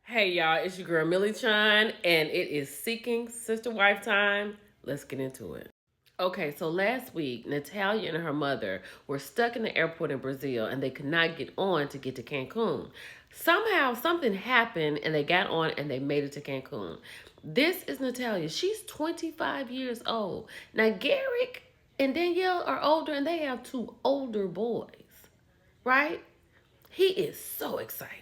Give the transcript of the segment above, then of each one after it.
Hey y'all, it's your girl Millie Chan, and it is Seeking Sister Wife time. Let's get into it. Okay, so last week, Natalia and her mother were stuck in the airport in Brazil and they could not get on to get to Cancun. Somehow, something happened and they got on and they made it to Cancun. This is Natalia. She's 25 years old. Now, Garrick and Danielle are older and they have two older boys, right? He is so excited.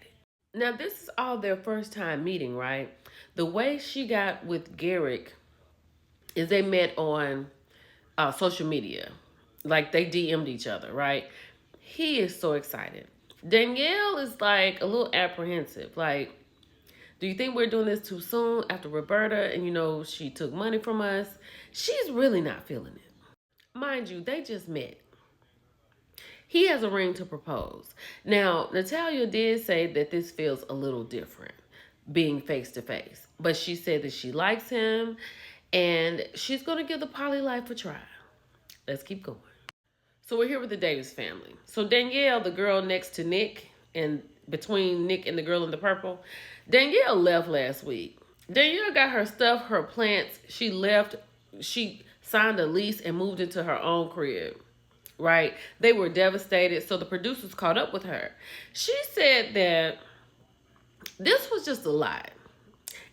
Now, this is all their first time meeting, right? The way she got with Garrick is they met on social media. Like they DM'd each other, right? He is so excited. Danielle is like a little apprehensive. Like, do you think we're doing this too soon after Roberta and she took money from us? She's really not feeling it. Mind you, they just met. He has a ring to propose. Now, Natalia did say that this feels a little different being face to face, but she said that she likes him and she's going to give the poly life a try. Let's keep going. So we're here with the Davis family. So Danielle, the girl next to Nick, and between Nick and the girl in the purple, Danielle left last week. Danielle got her stuff, her plants. She left. She signed a lease and moved into her own crib. Right? They were devastated. So the producers caught up with her. She said that this was just a lie.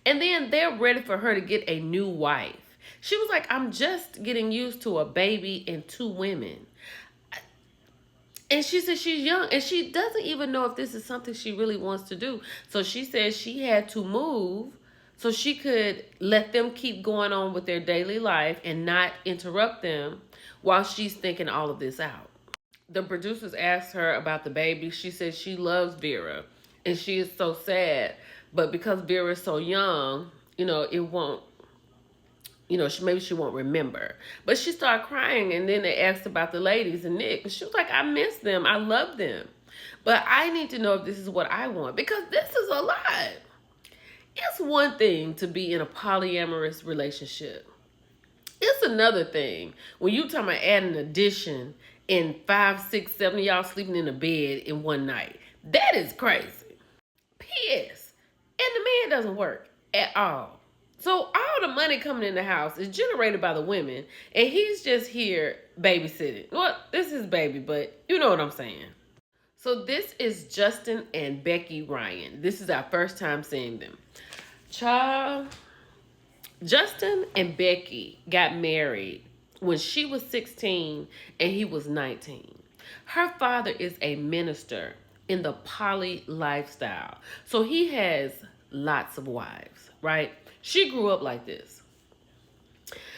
And then they're ready for her to get a new wife. She was like, I'm just getting used to a baby and two women. And she said she's young and she doesn't even know if this is something she really wants to do. So she said she had to move so she could let them keep going on with their daily life and not interrupt them while she's thinking all of this out. The producers asked her about the baby. She said she loves Vera and she is so sad. But because Vera is so young, it won't, maybe she won't remember. But she started crying and then they asked about the ladies and Nick. And she was like, I miss them. I love them. But I need to know if this is what I want because this is a lot. It's one thing to be in a polyamorous relationship. It's another thing when you talking about adding an addition and 5, 6, 7 of y'all sleeping in a bed in one night. That is crazy. P.S. And the man doesn't work at all. So all the money coming in the house is generated by the women, and he's just here babysitting. Well, this is baby, but you know what I'm saying. So this is Justin and Becky Ryan. This is our first time seeing them. Child, Justin and Becky got married when she was 16 and he was 19. Her father is a minister in the poly lifestyle. So he has lots of wives, right? She grew up like this.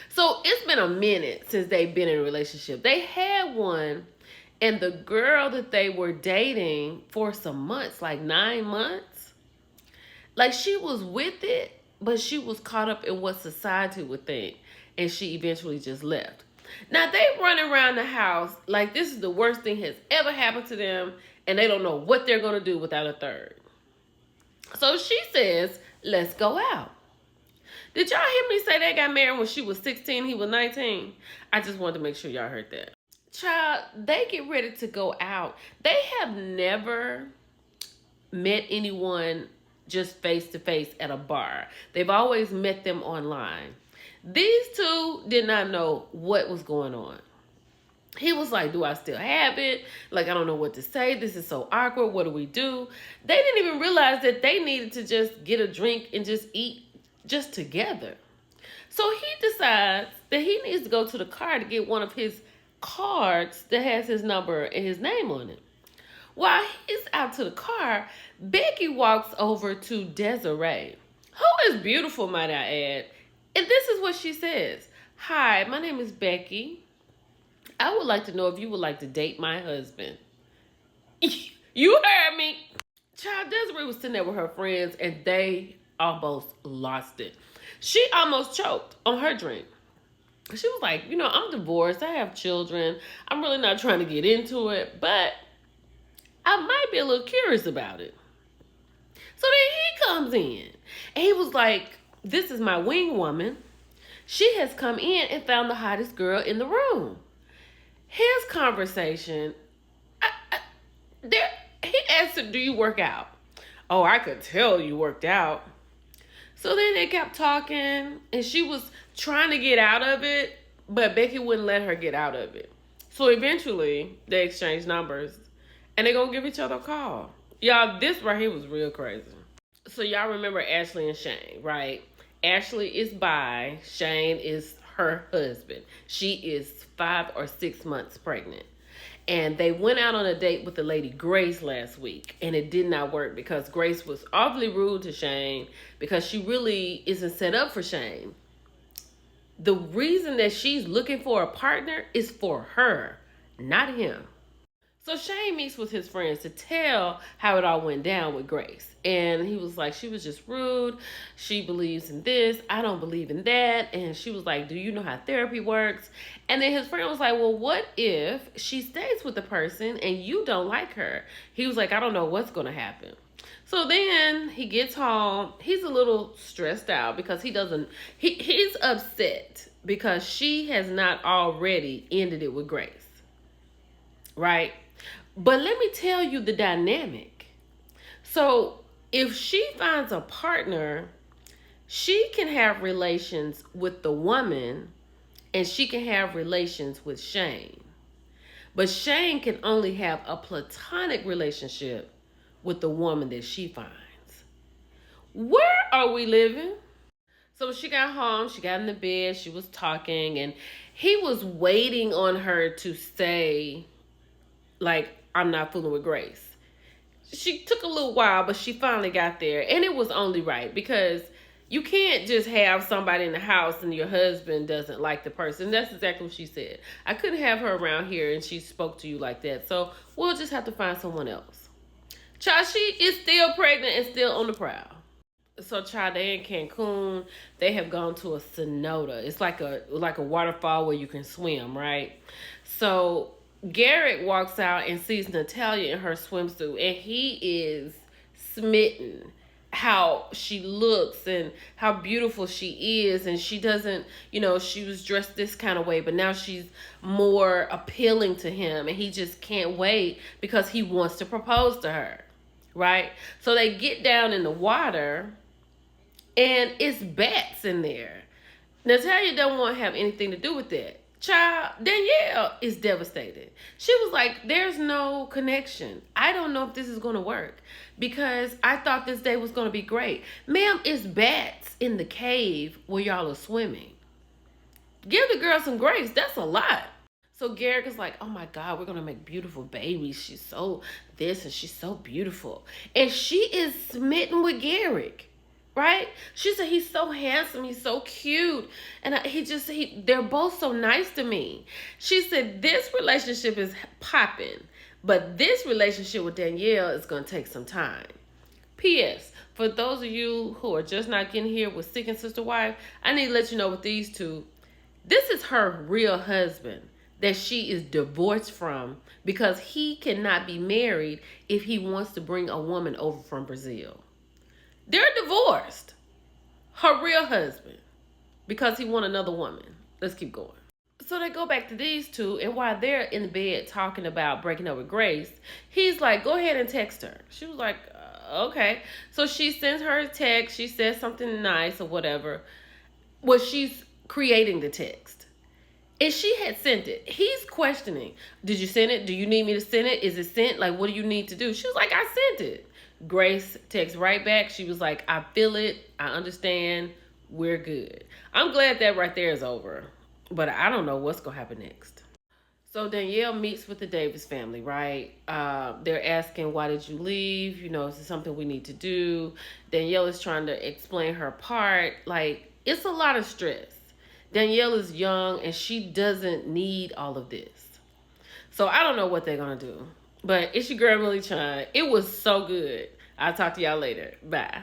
So it's been a minute since they've been in a relationship. They had one, and the girl that they were dating for some months, like 9 months, like she was with it, but she was caught up in what society would think, and she eventually just left. Now they run around the house like this is the worst thing has ever happened to them, and they don't know what they're going to do without a third. So she says, let's go out. Did y'all hear me say they got married when she was 16, he was 19? I just wanted to make sure y'all heard that. Child, they get ready to go out. They have never met anyone just face to face at a bar. They've always met them online. These two did not know what was going on. He was like, do I still have it? Like, I don't know what to say. This is so awkward. What do we do? They didn't even realize that they needed to just get a drink and just eat just together. So he decides that he needs to go to the car to get one of his cards that has his number and his name on it. While he's out to the car, Becky walks over to Desiree, who is beautiful, might I add. And this is what she says. Hi, my name is Becky. I would like to know if you would like to date my husband. You heard me. Child, Desiree was sitting there with her friends and they almost lost it. She almost choked on her drink. She was like, I'm divorced. I have children. I'm really not trying to get into it, but I might be a little curious about it. So then he comes in and he was like, this is my wing woman. She has come in and found the hottest girl in the room. His conversation, he asked her, do you work out? Oh, I could tell you worked out. So then they kept talking, and she was trying to get out of it, but Becky wouldn't let her get out of it. So eventually, they exchanged numbers, and they gonna give each other a call. Y'all, this right here was real crazy. So y'all remember Ashley and Shane, right? Ashley is bi. Shane is her husband. She is 5 or 6 months pregnant. And they went out on a date with the lady Grace last week, and it did not work because Grace was awfully rude to Shane because she really isn't set up for Shane. The reason that she's looking for a partner is for her, not him. So Shane meets with his friends to tell how it all went down with Grace. And he was like, she was just rude. She believes in this. I don't believe in that. And she was like, do you know how therapy works? And then his friend was like, well, what if she stays with the person and you don't like her? He was like, I don't know what's going to happen. So then he gets home. He's a little stressed out because he's upset because she has not already ended it with Grace. Right? But let me tell you the dynamic. So if she finds a partner, she can have relations with the woman and she can have relations with Shane. But Shane can only have a platonic relationship with the woman that she finds. Where are we living? So she got home, she got in the bed, she was talking, and he was waiting on her to say, like, I'm not fooling with Grace. She took a little while, but she finally got there. And it was only right because you can't just have somebody in the house and your husband doesn't like the person. That's exactly what she said. I couldn't have her around here and she spoke to you like that. So we'll just have to find someone else. Child, she is still pregnant and still on the prowl. So child, they in Cancun. They have gone to a cenote. It's like a waterfall where you can swim, right? So Garrett walks out and sees Natalia in her swimsuit, and he is smitten how she looks and how beautiful she is. And she doesn't, she was dressed this kind of way, but now she's more appealing to him, and he just can't wait because he wants to propose to her, right? So they get down in the water, and it's bats in there. Natalia don't want to have anything to do with that. Child, Danielle is devastated. She was like, there's no connection. I don't know if this is going to work because I thought this day was going to be great. Ma'am, it's bats in the cave where y'all are swimming. Give the girl some grace. That's a lot. So Garrett is like, oh my God, we're going to make beautiful babies. She's so this and she's so beautiful. And she is smitten with Garrett. Right? She said, he's so handsome. He's so cute. And they're both so nice to me. She said, this relationship is popping, but this relationship with Danielle is going to take some time. P.S. For those of you who are just not getting here with Sick and Sister Wife, I need to let you know with these two, this is her real husband that she is divorced from because he cannot be married if he wants to bring a woman over from Brazil. They're divorced. Her real husband. Because he want another woman. Let's keep going. So they go back to these two. And while they're in bed talking about breaking up with Grace, he's like, go ahead and text her. She was like, okay. So she sends her a text. She says something nice or whatever. Well, she's creating the text. And she had sent it. He's questioning. Did you send it? Do you need me to send it? Is it sent? Like, what do you need to do? She was like, I sent it. Grace texts right back. She was like, I feel it. I understand. We're good. I'm glad that right there is over. But I don't know what's going to happen next. So Danielle meets with the Davis family, right? They're asking, why did you leave? Is this something we need to do? Danielle is trying to explain her part. Like, it's a lot of stress. Danielle is young and she doesn't need all of this. So I don't know what they're going to do. But it's your girl, Millie Chun. It was so good. I'll talk to y'all later. Bye.